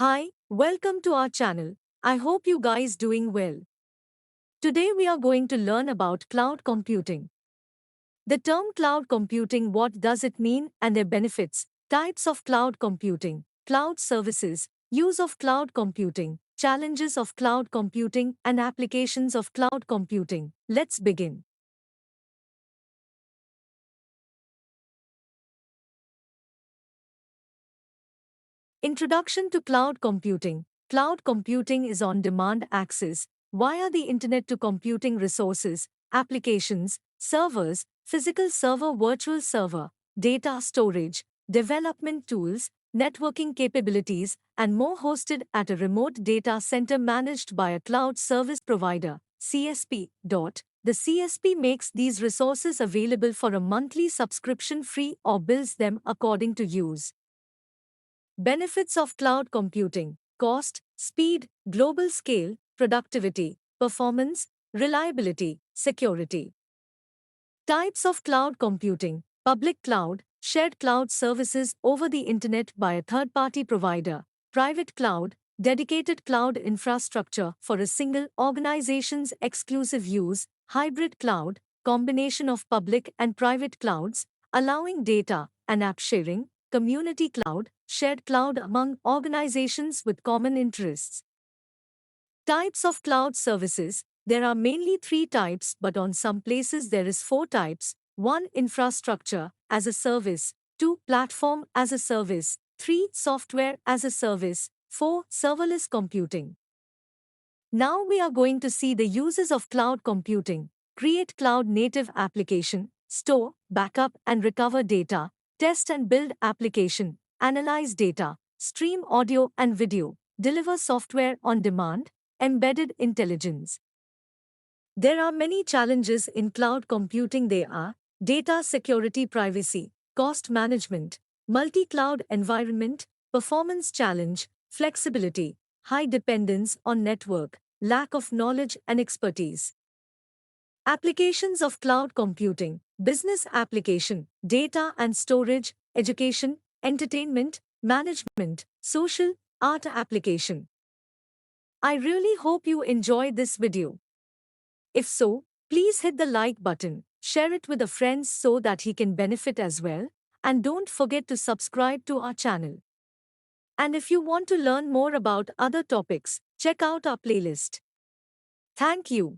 Hi, welcome to our channel. I hope you guys doing well. Today we are going to learn about cloud computing. The term cloud computing, what does it mean and their benefits, types of cloud computing, cloud services, use of cloud computing, challenges of cloud computing and applications of cloud computing. Let's begin. Introduction to cloud computing. Cloud computing is on-demand access via the internet to computing resources, applications, servers, physical server, virtual server, data storage, development tools, networking capabilities, and more hosted at a remote data center managed by a cloud service provider, CSP. The CSP makes these resources available for a monthly subscription fee or bills them according to use. Benefits of cloud computing: cost, speed, global scale, productivity, performance, reliability, security. Types of cloud computing: public cloud, shared cloud services over the internet by a third-party provider; private cloud, dedicated cloud infrastructure for a single organization's exclusive use; hybrid cloud, combination of public and private clouds, allowing data and app sharing; community cloud, shared cloud among organizations with common interests. Types of cloud services: there are mainly three types, but on some places there is four types. 1. Infrastructure as a service. 2. Platform as a service. 3. Software as a service. 4. Serverless computing. Now we are going to see the uses of cloud computing. Create cloud-native application, store, backup and recover data, test and build application, analyze data, stream audio and video, deliver software on demand, embedded intelligence. There are many challenges in cloud computing. They are data security, privacy, cost management, multi-cloud environment, performance challenge, flexibility, high dependence on network, lack of knowledge and expertise. Applications of cloud computing: business application, data and storage, education, entertainment, management, social, art application. I really hope you enjoyed this video. If so, please hit the like button, share it with a friend so that he can benefit as well, and don't forget to subscribe to our channel. And if you want to learn more about other topics, check out our playlist. Thank you.